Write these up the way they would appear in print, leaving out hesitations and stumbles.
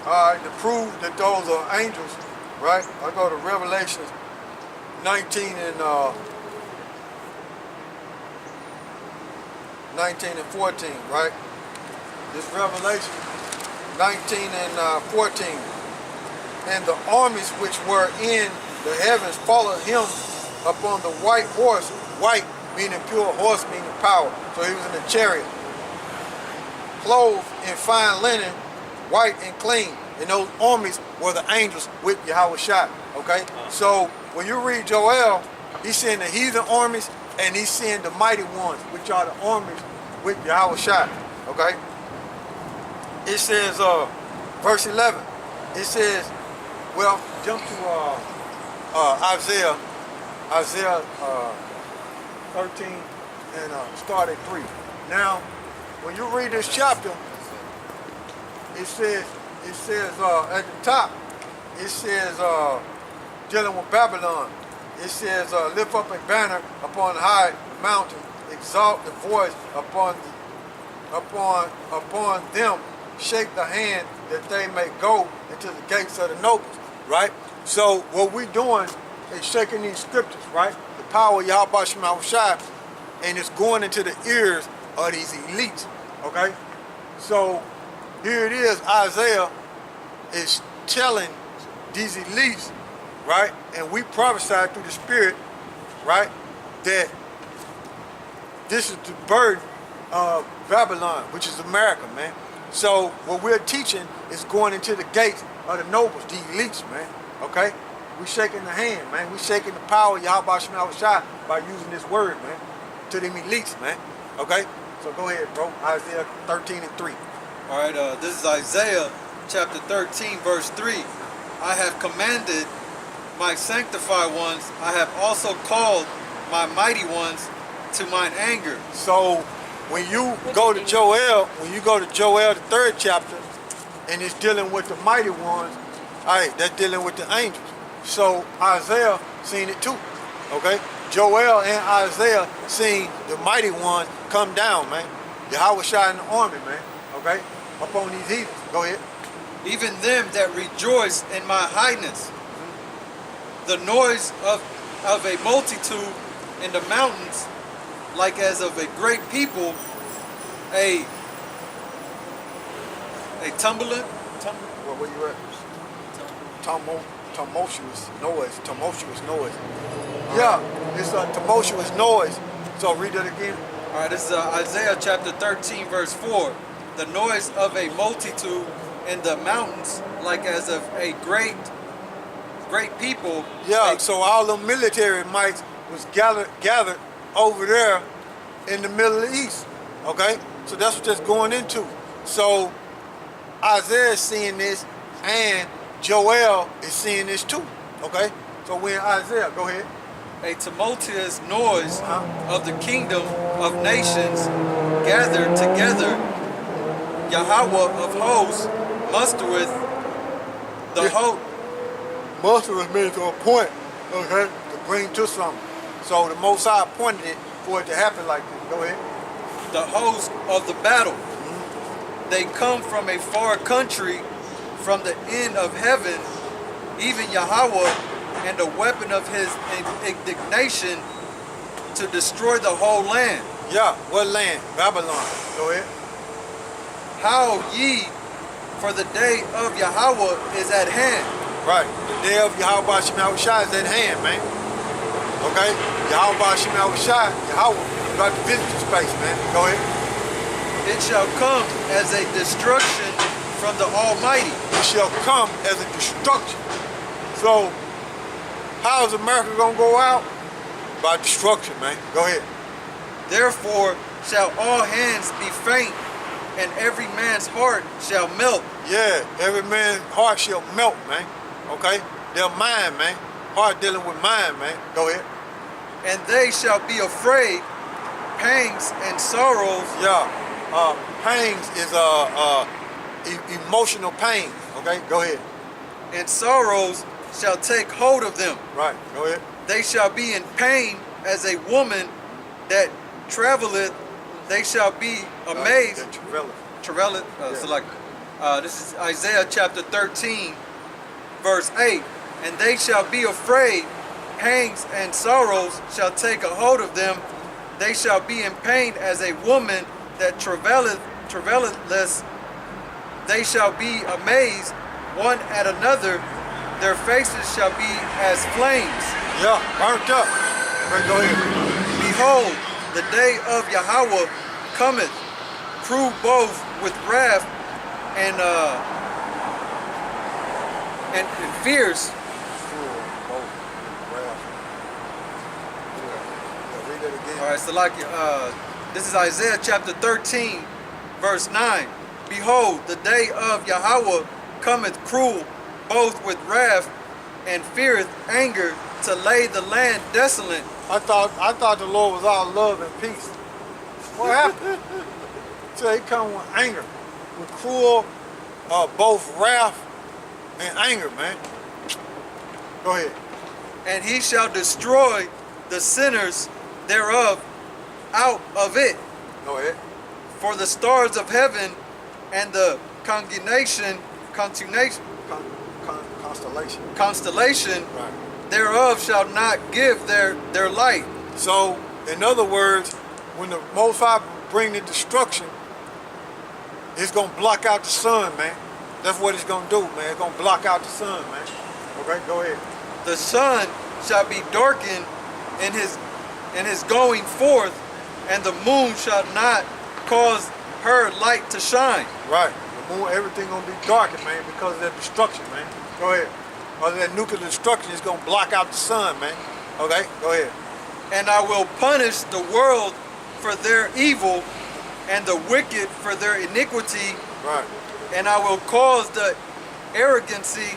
All right, to prove that those are angels, right? I go to Revelation 19 and 19 and 14, right? This Revelation 19 and 14. And the armies which were in the heavens followed him upon the white horse, white meaning pure, horse meaning power. So he was in a chariot, clothed in fine linen, white and clean. And those armies were the angels with YAHAWASHI. Okay? So when you read Joel, he's seeing the heathen armies and he's seeing the mighty ones, which are the armies with YAHAWASHI. Okay? It says, verse 11, it says, well, jump to Isaiah 13 and start at 3. Now, when you read this chapter, it says at the top, it says dealing with Babylon. It says lift up a banner upon high mountain, exalt the voice upon them, shake the hand that they may go into the gates of the nobles. Right? So what we're doing is shaking these scriptures, right? The power of YAHAWASHI, and it's going into the ears of these elites. Okay? So here it is, Isaiah is telling these elites, right? And we prophesied through the Spirit, right? That this is the burden of Babylon, which is America, man. So what we're teaching is going into the gates of the nobles, the elites, man. Okay? We shaking the hand, man. We shaking the power of YAHAWASHI by using this word, man, to them elites, man. Okay? So go ahead, bro. Isaiah 13 and 3. All right, this is Isaiah chapter 13, verse 3. I have commanded my sanctified ones. I have also called my mighty ones to mine anger. So when you go to Joel, the 3rd chapter, and it's dealing with the mighty ones, all right, that's dealing with the angels. So Isaiah seen it too, okay? Joel and Isaiah seen the mighty ones come down, man. YAHAWASHI in the army, man, okay? Upon these heathens. Go ahead. Even them that rejoice in my highness. The noise of a multitude in the mountains, like as of a great people, a tumbling. Well, where you at? Tumultuous noise. Yeah, it's a tumultuous noise. So read it again. All right, this is Isaiah chapter 13, verse 4. The noise of a multitude in the mountains, like as of a great people. Yeah, so all the military might was gathered over there in the Middle East. Okay? So that's what that's going into. So Isaiah is seeing this and Joel is seeing this too. Okay? So we're in Isaiah. Go ahead. A tumultuous noise of the kingdom of nations gathered together. YAHAWAH of hosts mustereth the host. Mustereth means to appoint, okay, to bring to something. So the Most High appointed it for it to happen like this. Go ahead. The host of the battle. They come from a far country, from the end of heaven, even YAHAWAH, and the weapon of his indignation to destroy the whole land. Yeah, what land? Babylon. Go ahead. Howl ye, for the day of YAHAWAH is at hand. Right. The day of YAHAWASHI is at hand, man. Okay? YAHAWASHI, Yahawah, got the visitor space, man. Go ahead. It shall come as a destruction from the Almighty. It shall come as a destruction. So, how is America going to go out? By destruction, man. Go ahead. Therefore shall all hands be faint, and every man's heart shall melt. Yeah, every man's heart shall melt, man. Okay? Their mind, man. Heart dealing with mind, man. Go ahead. And they shall be afraid, pangs and sorrows. Yeah, pangs is emotional pain. Okay, go ahead. And sorrows shall take hold of them. Right, go ahead. They shall be in pain as a woman that traveleth. They shall be amazed. Traveleth. So like This is Isaiah chapter 13, verse 8. And they shall be afraid, pangs and sorrows shall take a hold of them. They shall be in pain as a woman that travaileth. They shall be amazed one at another. Their faces shall be as flames. Yeah, burnt up. Right, go ahead. Behold, the day of Yahawah cometh, cruel both with wrath and fierce. Read it again. All right, so like this is Isaiah chapter 13, verse 9. Behold, the day of Yahawah cometh cruel, both with wrath and feareth anger, to lay the land desolate. I thought the Lord was all love and peace. What happened? So he come with anger, with cruel, both wrath and anger, man. Go ahead. And he shall destroy the sinners thereof out of it. Go ahead. For the stars of heaven and the constellation Right. thereof shall not give their light. So, in other words, when the Most High bring the destruction, it's gonna block out the sun, man. That's what it's gonna do, man. It's gonna block out the sun, man. Okay, go ahead. The sun shall be darkened in his going forth, and the moon shall not cause her light to shine. Right. The moon, everything gonna be darkened, man, because of that destruction, man. Go ahead. Because of that nuclear destruction, it's gonna block out the sun, man. Okay, go ahead. And I will punish the world for their evil, and the wicked for their iniquity. Right. And I will cause the arrogancy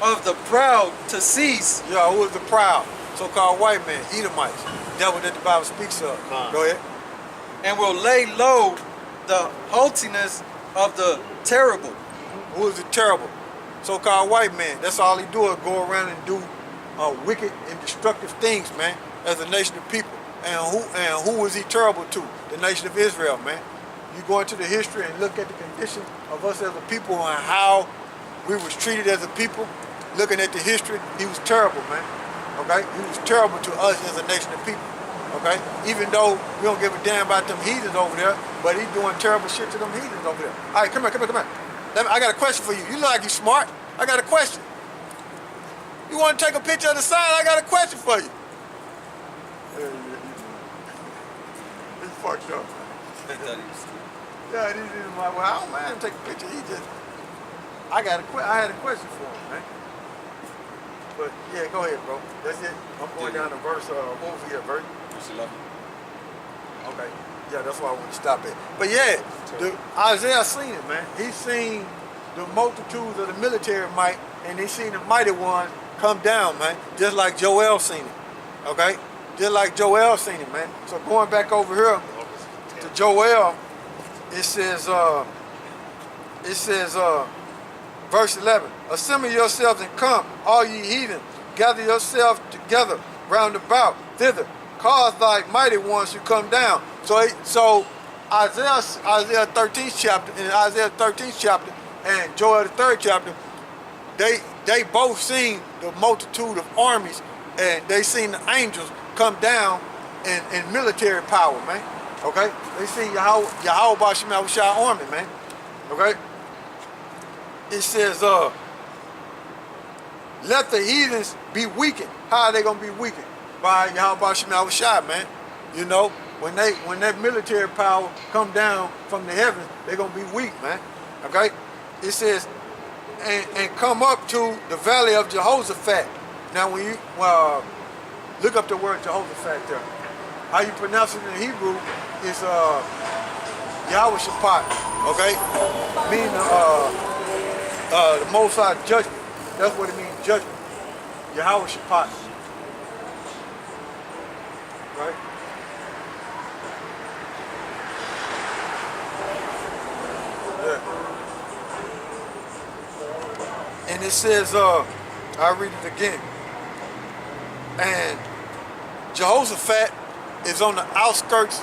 of the proud to cease. Yeah, who is the proud? So-called white man, Edomites. Devil that the Bible speaks of. Go ahead. And will lay low the haughtiness of the terrible. Who is the terrible? So-called white man. That's all he do is go around and do wicked and destructive things, man, as a nation of people. And who is he terrible to? The nation of Israel, man. You go into the history and look at the condition of us as a people and how we was treated as a people. Looking at the history, he was terrible, man. Okay? He was terrible to us as a nation of people. Okay? Even though we don't give a damn about them heathens over there, but he's doing terrible shit to them heathens over there. All right, come here. I got a question for you. You look like you smart. I got a question. You want to take a picture of the sign? I got a question for you. He's fucked up. Yeah, he didn't mind. Well, I don't mind him taking a picture. I had a question for him, man. But yeah, go ahead, bro. That's it. I'm going down to verse, over here, verse 11. Okay. Yeah, that's why I want to stop it. But yeah, Isaiah seen it, man. He seen the multitudes of the military might, and he seen the mighty ones come down, man. Just like Joel seen it. Okay? Just like Joel seen it, man. So going back over here to Joel, it says, verse 11, assemble yourselves and come, all ye heathen, gather yourselves together round about thither, cause thy mighty ones to come down. So Isaiah 13th chapter, in Isaiah 13th chapter and Joel the 3rd chapter, they both seen the multitude of armies, and they seen the angels come down in military power, man. Okay? They seen YAHAWASHI army, man. Okay? It says, let the heathens be weakened. How are they gonna be weakened? By YAHAWASHI, man. You know, when that military power come down from the heavens, they're gonna be weak, man. Okay? It says, and come up to the valley of Jehoshaphat. Now when you look up the word Jehoshaphat there. How you pronounce it in Hebrew is YAHAWASHI, okay? Meaning the Most High judgment. That's what it means, judgment. YAHAWASHI. Right? Yeah. And it says, I'll read it again. And Jehoshaphat is on the outskirts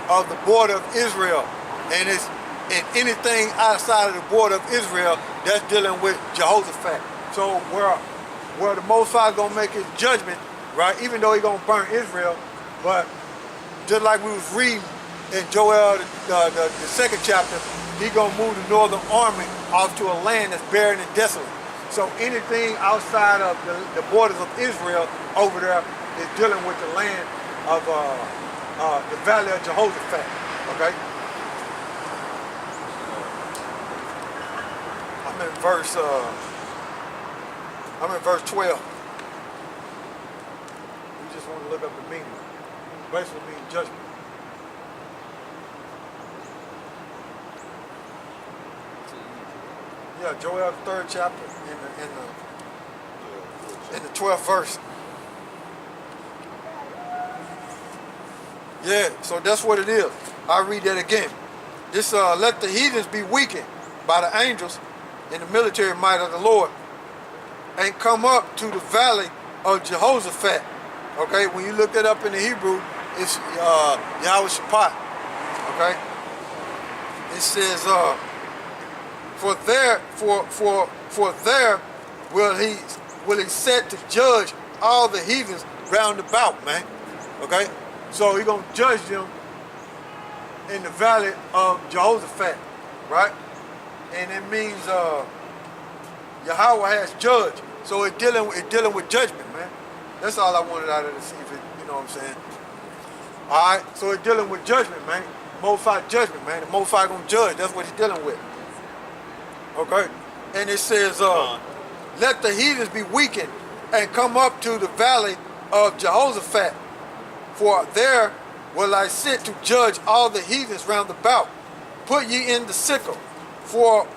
of the border of Israel, and and anything outside of the border of Israel, that's dealing with Jehoshaphat. So where the Most High is going to make his judgment, right, even though he's going to burn Israel, but just like we was reading in Joel, the second chapter, he's going to move the northern army off to a land that's barren and desolate. So anything outside of the borders of Israel over there is dealing with the land of the valley of Jehoshaphat. Okay? I'm in verse 12. We just want to look up the meaning. Basically means judgment. Yeah, Joel, the 3rd chapter, in the 12th verse. Yeah, so that's what it is. I'll read that again. This let the heathens be weakened by the angels in the military might of the Lord, and come up to the valley of Jehoshaphat. Okay, when you look that up in the Hebrew, it's YAHAWASHI. Okay, it says for there will he set to judge all the heathens round about, man. Okay, so he's gonna judge them in the valley of Jehoshaphat, right? And it means Yahawah has judged, so it's dealing with judgment, man. That's all I wanted out of this, you know what I'm saying? All right, so it's dealing with judgment, man. Most High judgment, man. The Most High gonna judge. That's what he's dealing with. Okay, and it says, let the heathens be weakened and come up to the valley of Jehoshaphat, for there will I sit to judge all the heathens round about. Put ye in the sickle, put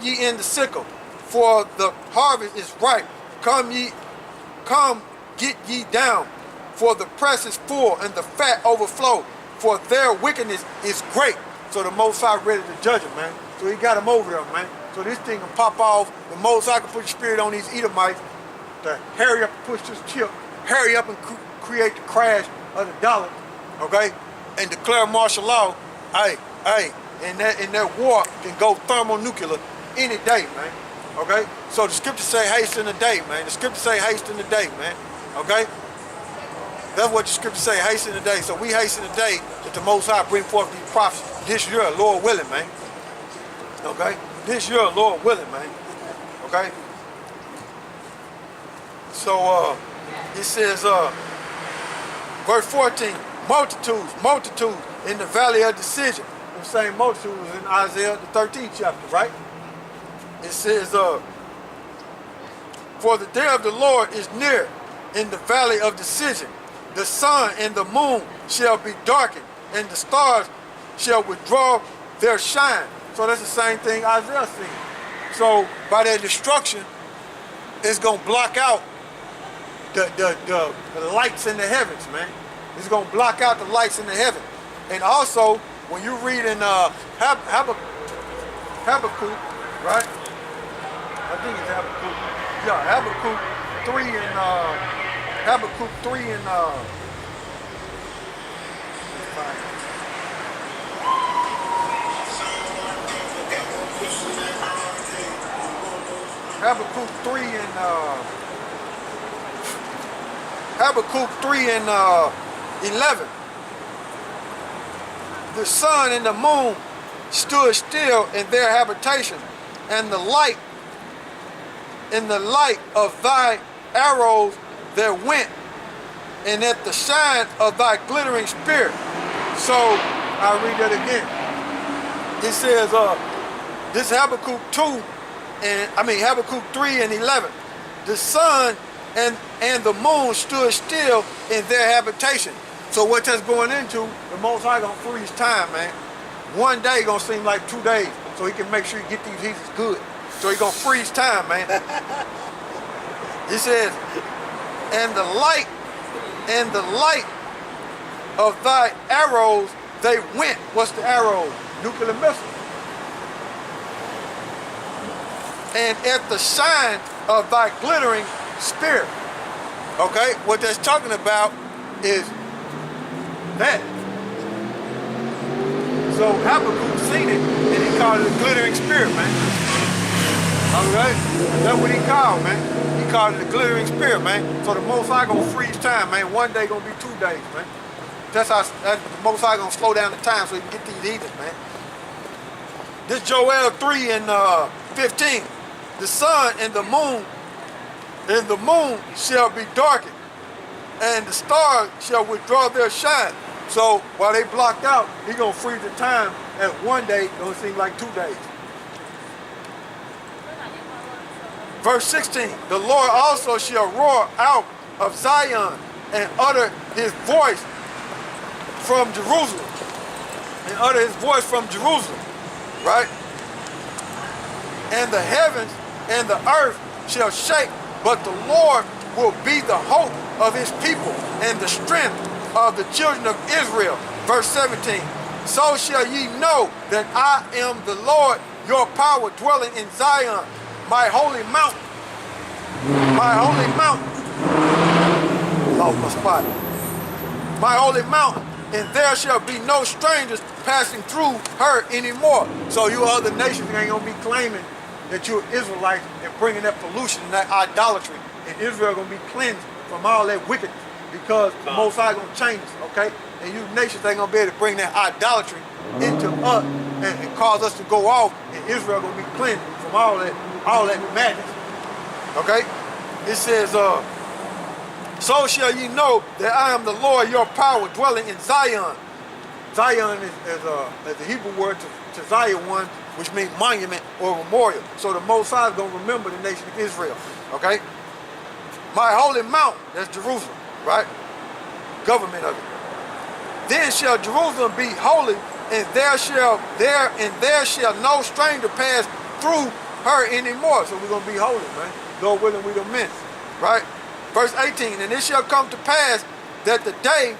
ye in the sickle, for the harvest is ripe. Come, get ye down, for the press is full and the fat overflow, for their wickedness is great. So the Most High ready to judge them, man. So he got them over there, man. So this thing can pop off. The Most High can put the spirit on these Edomites to hurry up and push this chip, hurry up and create the crash of the dollar, okay? And declare martial law. Hey, and that war can go thermonuclear any day, man. Okay? So the scriptures say hasten the day, man. The scriptures say hasten the day, man. Okay? That's what the scriptures say, hasten the day. So we hasten the day that the Most High bring forth these prophets this year, Lord willing, man. Okay? This year, Lord willing, man. Okay? So it says, verse 14, multitudes in the valley of decision. The same multitude was in Isaiah the 13th chapter, right? It says, for the day of the Lord is near in the valley of decision. The sun and the moon shall be darkened, and the stars shall withdraw their shine. So that's the same thing Isaiah said. So by their destruction, it's going to block out the lights in the heavens, man. It's going to block out the lights in the heaven. And also, when you read in Habakkuk, right? I think it's Habakkuk. Yeah, Habakkuk 3 and Habakkuk 3 and Habakkuk 3 and 11. The sun and the moon stood still in their habitation, and the light of thy arrows there went, and at the shine of thy glittering spirit. So I'll read that again. It says, this Habakkuk 3 and 11. The sun and the moon stood still in their habitation. So what that's going into, the Most High gonna freeze time, man. One day gonna seem like 2 days, so he can make sure you get these heathens good. So he gonna freeze time, man. He says, and the light of thy arrows they went. What's the arrow? Nuclear missile. And at the shine of thy glittering spirit. Okay, what that's talking about is that. So Habakkuk seen it, and he called it a glittering spirit, man. All right? That's what he called, man. He called it a glittering spirit, man. So the Most High gonna freeze time, man. One day gonna be 2 days, man. That's the Most High gonna slow down the time so he can get these heathens, man. This Joel 3 and 15. The sun and the moon shall be darkened, and the stars shall withdraw their shine. So while they blocked out, he gonna freeze the time at 1 day, gonna seem like 2 days. Verse 16, the Lord also shall roar out of Zion and utter his voice from Jerusalem. And utter his voice from Jerusalem, right? And the heavens and the earth shall shake, but the Lord will be the hope of his people and the strength of the children of Israel. Verse 17, so shall ye know that I am the Lord, your power dwelling in Zion, my holy mountain. My holy mountain. Lost my spot. My holy mountain. And there shall be no strangers passing through her anymore. So you other nations ain't gonna be claiming that you're Israelites and bringing that pollution and that idolatry. And Israel gonna be cleansed from all that wickedness because the Most High gonna change us, okay? And you nations ain't gonna be able to bring that idolatry into us and cause us to go off. And Israel gonna be cleansed from all that madness. Okay? It says, so shall ye know that I am the Lord your power dwelling in Zion. Zion is the Hebrew word to Zion one, which means monument or memorial. So the Most High is going to remember the nation of Israel. Okay? My holy mountain, that's Jerusalem, right? Government of it. Then shall Jerusalem be holy, and there shall no stranger pass through her anymore. So we're going to be holy, man. Lord willing, we the men, right? Verse 18, and it shall come to pass that the day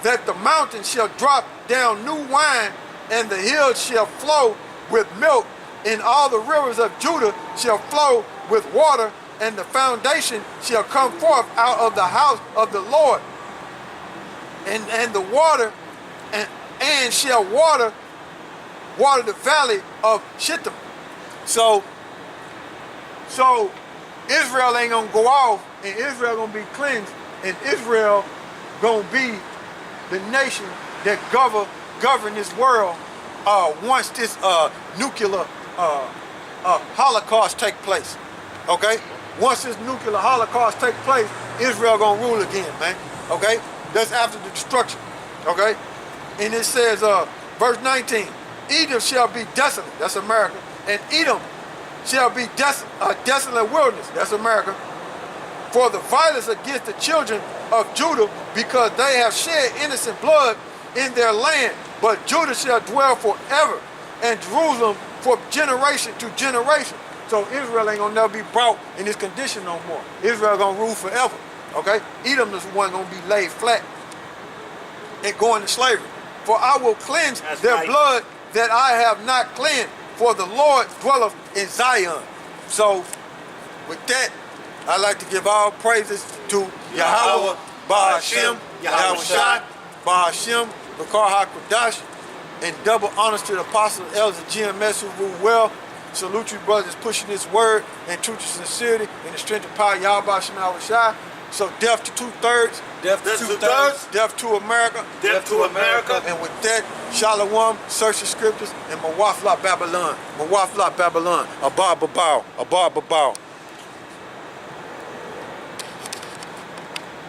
that the mountains shall drop down new wine, and the hills shall flow with milk, and all the rivers of Judah shall flow with water, and the foundation shall come forth out of the house of the Lord, and the water, and shall water the valley of Shittim. So Israel ain't gonna go off, and Israel gonna be cleansed, and Israel gonna be the nation that govern this world once this nuclear holocaust take place. Okay? Once this nuclear holocaust take place, Israel gonna rule again, man. Okay? That's after the destruction. Okay? And it says, verse 19, Edom shall be desolate, that's America, and Edom shall be a desolate wilderness, that's America, for the violence against the children of Judah, because they have shed innocent blood in their land. But Judah shall dwell forever, and Jerusalem from generation to generation. So Israel ain't gonna never be brought in this condition no more. Israel gonna rule forever. Okay? Edom is one gonna be laid flat and go into slavery. For I will cleanse their blood that I have not cleansed, for the Lord dwelleth in Zion. So with that, I'd like to give all praises to Yahawah, Bahashem, YAHAWASHI, Bahashem, Bakar HaKodash, and double honors to the apostles, elders, and GMS who rule well. Salute you brothers pushing this word and truth and sincerity and the strength and power of Yahweh Shai. So death to 2/3, Death to 2/3, death to America, death to America. And with that, Shalom, search the scriptures, and Mawafla Babylon, Abba Babao, Abba Babao.